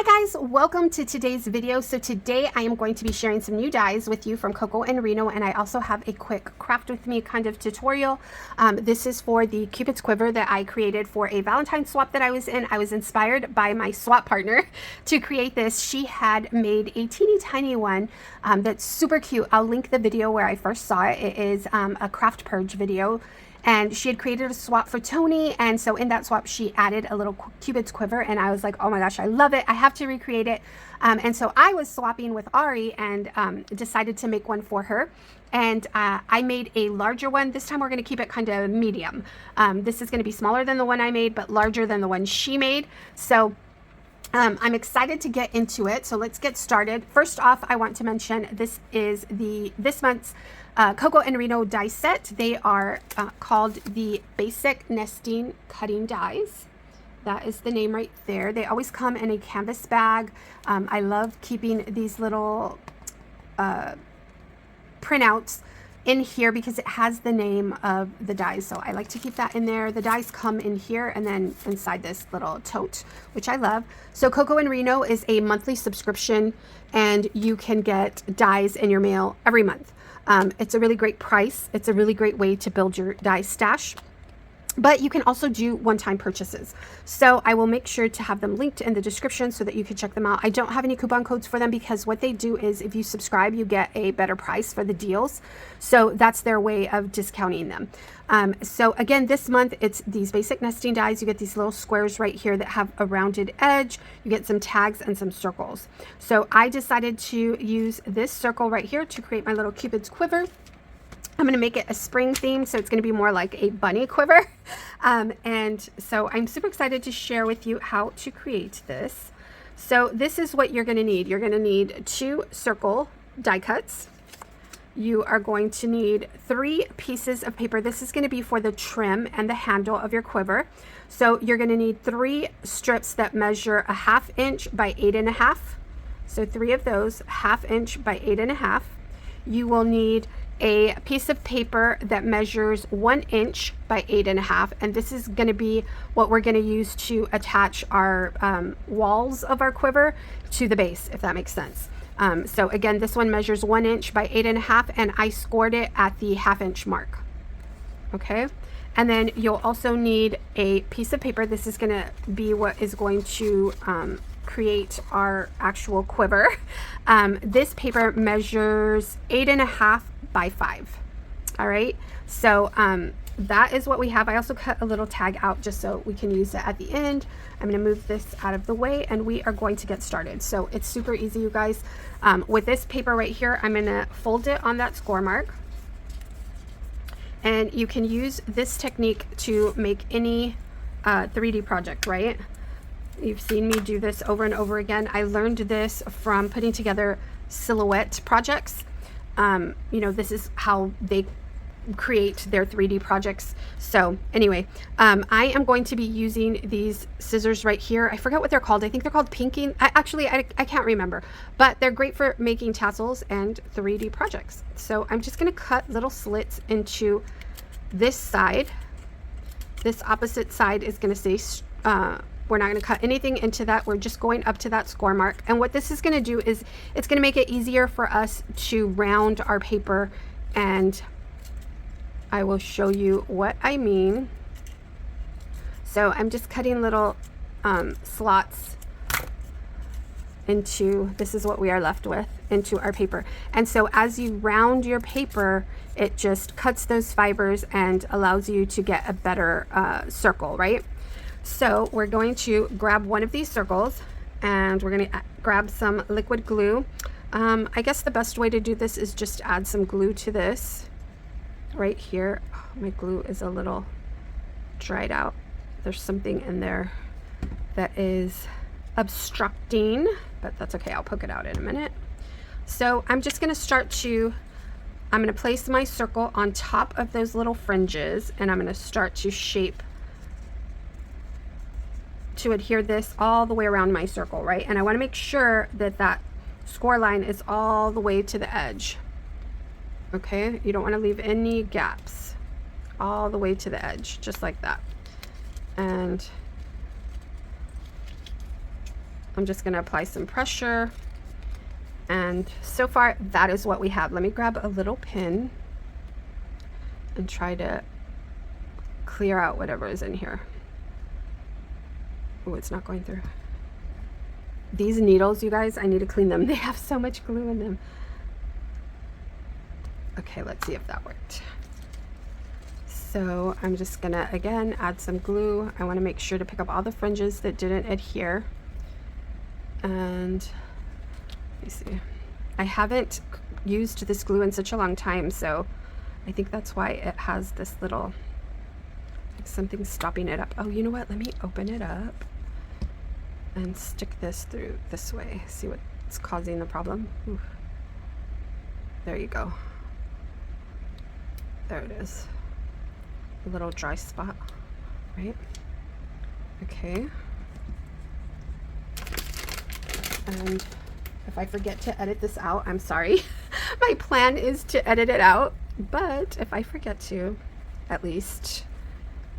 Hi guys, welcome to today's video. So today I am going to be sharing some new dies with you from Coco and Reno, and I also have a quick craft with me kind of tutorial. This is for the Cupid's quiver that I created for a Valentine's swap that I was in. I was inspired by my swap partner to create this. She had made a teeny tiny one that's super cute. I'll link the video where I first saw it. It is a craft purge video. And she had created a swap for Tony, and so in that swap she added a little Cupid's quiver, and I was like, oh my gosh, I love it, I have to recreate it. And so I was swapping with Ari and decided to make one for her, and I made a larger one. This time we're going to keep it kind of medium. This is going to be smaller than the one I made, but larger than the one she made. So I'm excited to get into it. So let's get started. First off, I want to mention this is this month's Coco and Reno die set. They are called the Basic Nesting Cutting Dies. That is the name right there. They always come in a canvas bag. I love keeping these little printouts in here because it has the name of the dies, so I like to keep that in there. The dies come in here and then inside this little tote, which I love. So Coco and Reno is a monthly subscription, and you can get dies in your mail every month. It's a really great price. It's a really great way to build your die stash. But you can also do one-time purchases. So I will make sure to have them linked in the description so that you can check them out. I don't have any coupon codes for them because what they do is if you subscribe, you get a better price for the deals. So that's their way of discounting them. So again, this month, it's these basic nesting dies. You get these little squares right here that have a rounded edge. You get some tags and some circles. So I decided to use this circle right here to create my little Cupid's quiver. I'm going to make it a spring theme, so it's going to be more like a bunny quiver. And so I'm super excited to share with you how to create this. So this is what you're going to need. You're going to need 2 circle die cuts. You are going to need 3 pieces of paper. This is going to be for the trim and the handle of your quiver. So you're going to need 3 strips that measure a 1/2 inch by 8.5. So 3 of those, 1/2 inch by 8.5. You will need a piece of paper that measures 1 inch by 8.5, and this is going to be what we're going to use to attach our walls of our quiver to the base, if that makes sense. So again, this one measures 1 inch by 8.5, and I scored it at the 1/2 inch mark. Okay, and then you'll also need a piece of paper. This is going to be what is going to create our actual quiver. This paper measures 8.5 by 5. All right, so that is what we have. I also cut a little tag out just so we can use it at the end. I'm going to move this out of the way and we are going to get started. So it's super easy, you guys. With this paper right here, I'm going to fold it on that score mark, and you can use this technique to make any 3D project, right? You've seen me do this over and over again. I learned this from putting together silhouette projects. You know, this is how they create their 3D projects. So anyway, I am going to be using these scissors right here. I forget what they're called. I think they're called pinking. I can't remember, but they're great for making tassels and 3D projects. So I'm just going to cut little slits into this side. This opposite side is going to say, we're not going to cut anything into that. We're just going up to that score mark. And what this is going to do is it's going to make it easier for us to round our paper. And I will show you what I mean. So I'm just cutting little slots into, this is what we are left with, into our paper. And so as you round your paper, it just cuts those fibers and allows you to get a better circle, right? So we're going to grab one of these circles and we're going to grab some liquid glue. I guess the best way to do this is just add some glue to this right here. Oh, my glue is a little dried out. There's something in there that is obstructing, but that's okay. I'll poke it out in a minute. So I'm just going to I'm going to place my circle on top of those little fringes, and I'm going to start to shape to adhere this all the way around my circle, right? And I want to make sure that that score line is all the way to the edge. Okay, you don't want to leave any gaps, all the way to the edge, just like that. And I'm just going to apply some pressure. And so far, that is what we have. Let me grab a little pin and try to clear out whatever is in here. Oh, it's not going through. These needles, you guys, I need to clean them. They have so much glue in them. Okay, let's see if that worked. So I'm just gonna, again, add some glue. I wanna make sure to pick up all the fringes that didn't adhere. And let me see. I haven't used this glue in such a long time, so I think that's why it has this little, like something stopping it up. Oh, you know what? Let me open it up and stick this through this way. See what's causing the problem. Ooh. There you go. There it is. A little dry spot, right? Okay. And if I forget to edit this out, I'm sorry. My plan is to edit it out, but if I forget to, at least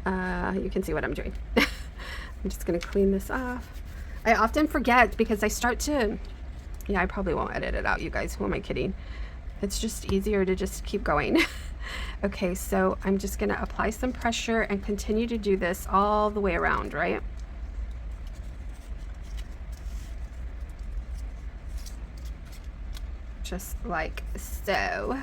you can see what I'm doing. I'm just gonna clean this off. I often forget because I start to, yeah, I probably won't edit it out, you guys. Who am I kidding? It's just easier to just keep going. Okay, so I'm just gonna apply some pressure and continue to do this all the way around, right? Just like so.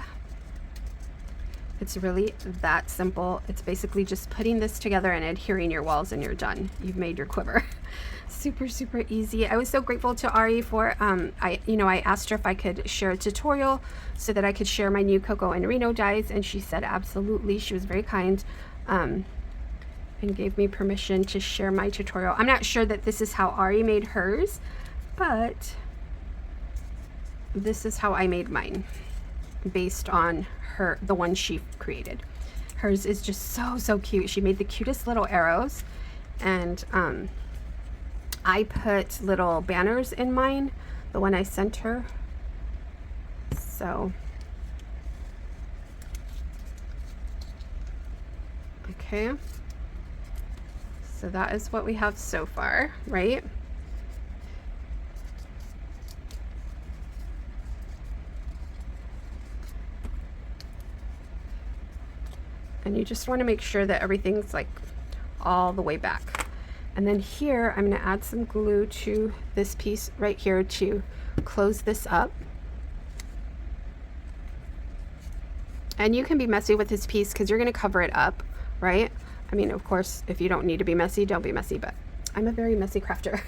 It's really that simple. It's basically just putting this together and adhering your walls and you're done. You've made your quiver. Super, super easy. I was so grateful to Ari for, I asked her if I could share a tutorial so that I could share my new Coco and Reno dies, and she said absolutely. She was very kind and gave me permission to share my tutorial. I'm not sure that this is how Ari made hers, but this is how I made mine based on the one she created. Hers is just so, so cute. She made the cutest little arrows, and I put little banners in mine, the one I sent her. So, okay. So that is what we have so far, right? And you just want to make sure that everything's like all the way back. And then here, I'm going to add some glue to this piece right here to close this up. And you can be messy with this piece because you're going to cover it up, right? I mean, of course, if you don't need to be messy, don't be messy, but I'm a very messy crafter.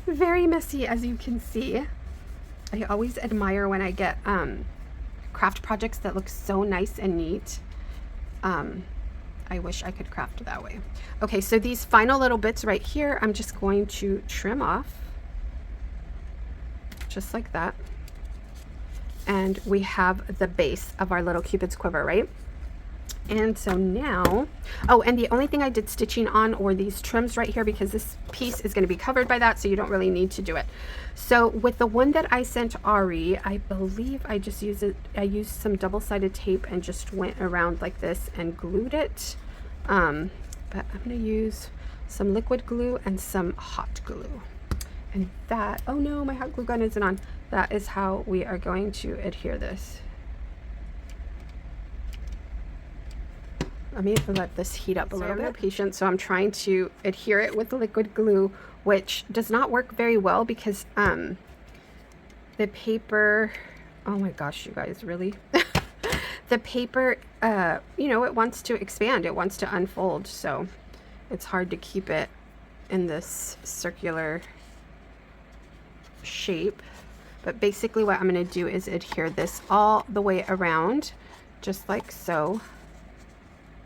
Very messy, as you can see. I always admire when I get craft projects that look so nice and neat. I wish I could craft that way. Okay, so these final little bits right here, I'm just going to trim off, just like that. And we have the base of our little Cupid's quiver, right? And so now, oh, and the only thing I did stitching on were these trims right here because this piece is going to be covered by that, so you don't really need to do it. So with the one that I sent Ari, I believe I just used it. I used some double-sided tape and just went around like this and glued it. But I'm going to use some liquid glue and some hot glue. And that, oh no, my hot glue gun isn't on. That is how we are going to adhere this. Let me let this heat up a little bit. Patient, so I'm trying to adhere it with the liquid glue, which does not work very well because the paper, oh my gosh, you guys, really? The paper, it wants to expand, it wants to unfold, so it's hard to keep it in this circular shape. But basically what I'm going to do is adhere this all the way around, just like so.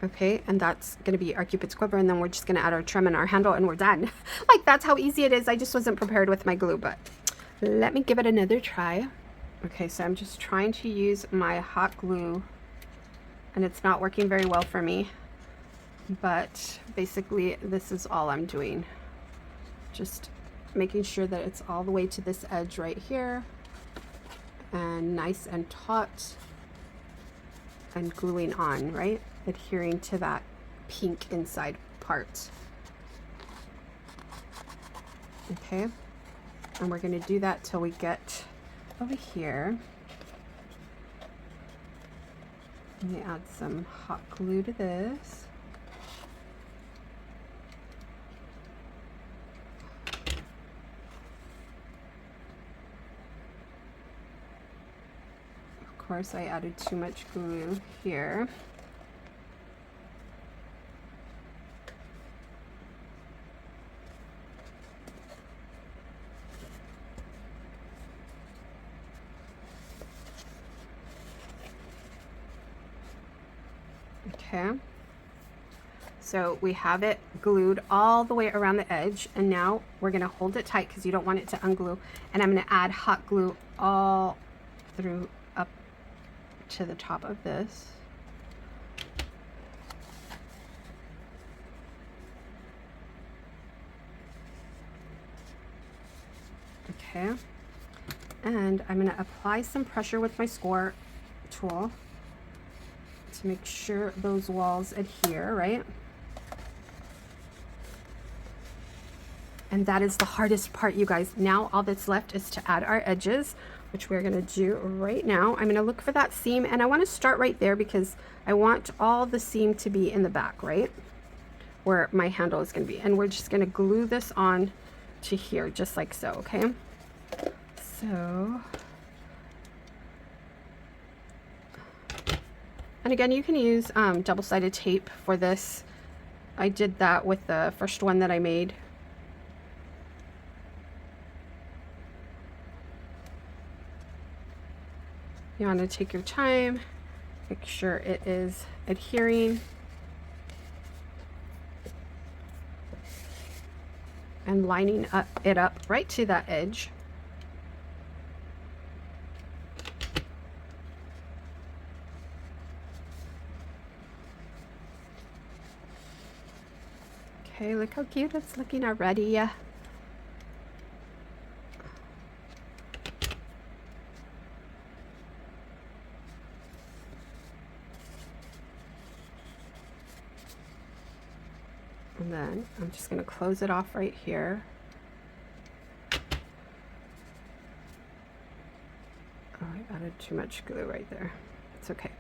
Okay, and that's going to be our Cupid's quiver, and then we're just going to add our trim and our handle, and we're done. Like, that's how easy it is. I just wasn't prepared with my glue, but let me give it another try. Okay, so I'm just trying to use my hot glue, and it's not working very well for me. But basically, this is all I'm doing. Just making sure that it's all the way to this edge right here, and nice and taut, and gluing on, right? Adhering to that pink inside part. Okay, And we're going to do that till we get over here. Let me add some hot glue to this. Of course, I added too much glue here. Okay, so we have it glued all the way around the edge, and now we're going to hold it tight because you don't want it to unglue, and I'm going to add hot glue all through up to the top of this. Okay, and I'm going to apply some pressure with my score tool to make sure those walls adhere, right? And that is the hardest part, you guys. Now all that's left is to add our edges, which we're gonna do right now. I'm gonna look for that seam, and I wanna start right there because I want all the seam to be in the back, right? Where my handle is gonna be. And we're just gonna glue this on to here, just like so, okay? So, and again, you can use double-sided tape for this. I did that with the first one that I made. You want to take your time, make sure it is adhering, and lining it up right to that edge. Okay, look how cute it's looking already. And then I'm just going to close it off right here. Oh, I added too much glue right there. It's okay.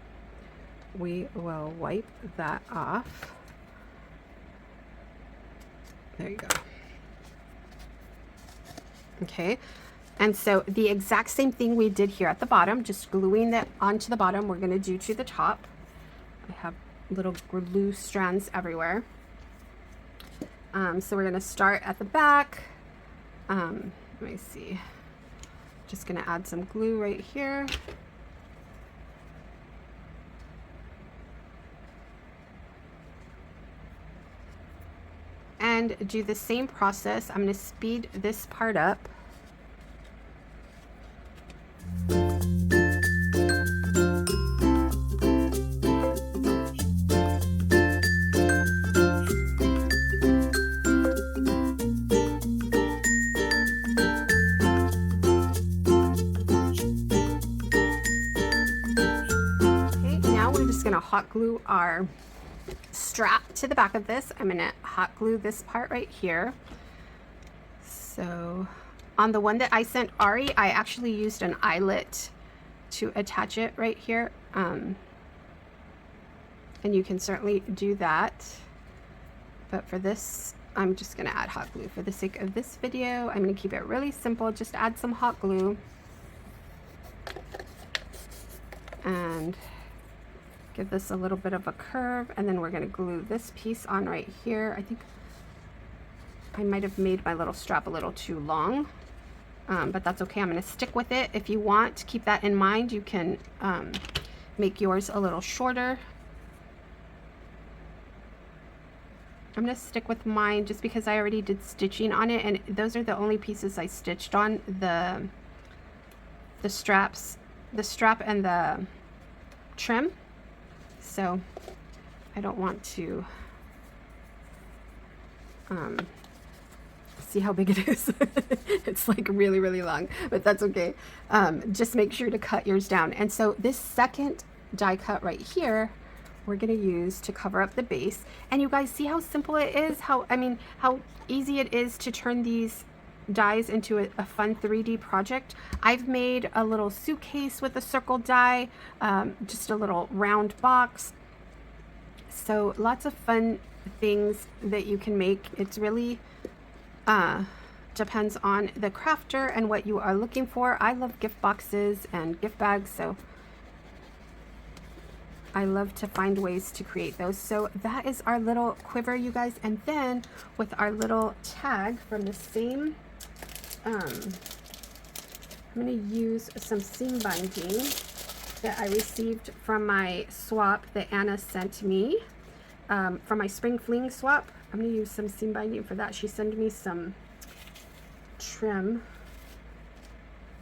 We will wipe that off. There you go. Okay, and so the exact same thing we did here at the bottom, just gluing that onto the bottom, we're going to do to the top. I have little glue strands everywhere. So we're going to start at the back. Let me see. Just going to add some glue right here. And do the same process. I'm going to speed this part up. Going to hot glue our strap to the back of this. I'm going to hot glue this part right here. So on the one that I sent Ari, I actually used an eyelet to attach it right here. And you can certainly do that. But for this, I'm just going to add hot glue. For the sake of this video, I'm going to keep it really simple. Just add some hot glue. And give this a little bit of a curve, and then we're going to glue this piece on right here. I think I might have made my little strap a little too long, but that's okay. I'm going to stick with it. If you want to keep that in mind, you can make yours a little shorter. I'm going to stick with mine just because I already did stitching on it, and those are the only pieces I stitched on, the strap and the trim. So I don't want to see how big it is. It's like really, really long, but that's okay. Just make sure to cut yours down. And so this second die cut right here, we're going to use to cover up the base. And you guys see how simple it is? How easy it is to turn these dies into a fun 3D project. I've made a little suitcase with a circle die, just a little round box. So lots of fun things that you can make. It's really depends on the crafter and what you are looking for. I love gift boxes and gift bags, so I love to find ways to create those. So that is our little quiver, you guys. And then with our little tag from the same, I'm going to use some seam binding that I received from my swap that Anna sent me, from my spring fling swap. I'm going to use some seam binding for that. She sent me some trim,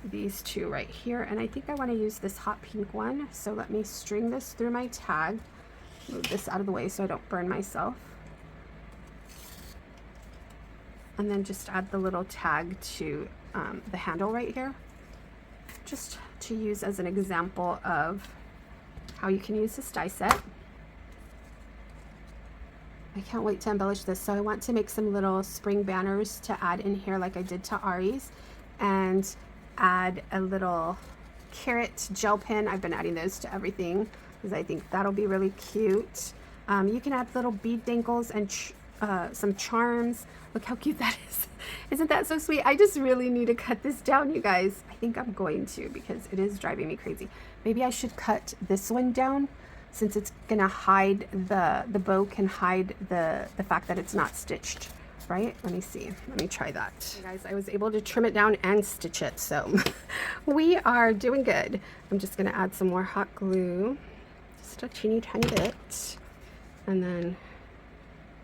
these two right here, and I think I want to use this hot pink one. So let me string this through my tag, move this out of the way so I don't burn myself, and then just add the little tag to the handle right here, just to use as an example of how you can use this die set. I can't wait to embellish this. So I want to make some little spring banners to add in here like I did to Ari's, and add a little carrot gel pen. I've been adding those to everything because I think that'll be really cute. You can add little bead dangles and some charms. Look how cute that is. Isn't that so sweet? I just really need to cut this down, you guys. I think I'm going to, because it is driving me crazy. Maybe I should cut this one down, since it's gonna hide the bow can hide the fact that it's not stitched, right? Let me see. Let me try that. Okay, guys, I was able to trim it down and stitch it, so we are doing good. I'm just gonna add some more hot glue, just a teeny tiny bit, and then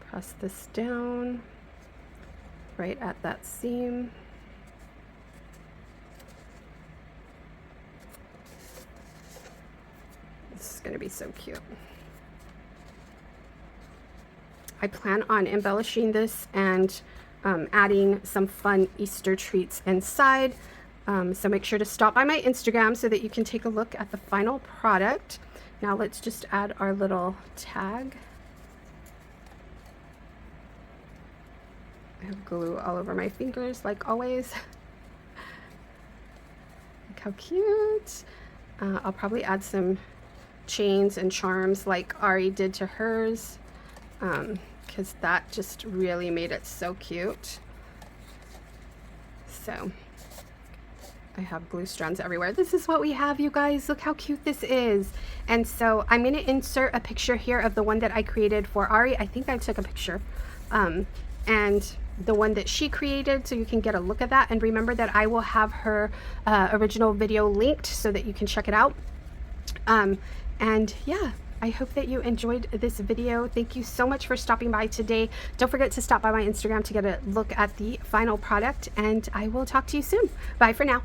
press this down right at that seam. This is going to be so cute. I plan on embellishing this and adding some fun Easter treats inside. So make sure to stop by my Instagram so that you can take a look at the final product. Now let's just add our little tag. I have glue all over my fingers like always. Look how cute. I'll probably add some chains and charms like Ari did to hers, because that just really made it so cute. So I have glue strands everywhere. This is what we have, you guys. Look how cute this is. And so I'm going to insert a picture here of the one that I created for Ari. I think I took a picture, and the one that she created, so you can get a look at that. And remember that I will have her original video linked so that you can check it out. And yeah, I hope that you enjoyed this video. Thank you so much for stopping by today. Don't forget to stop by my Instagram to get a look at the final product, and I will talk to you soon. Bye for now.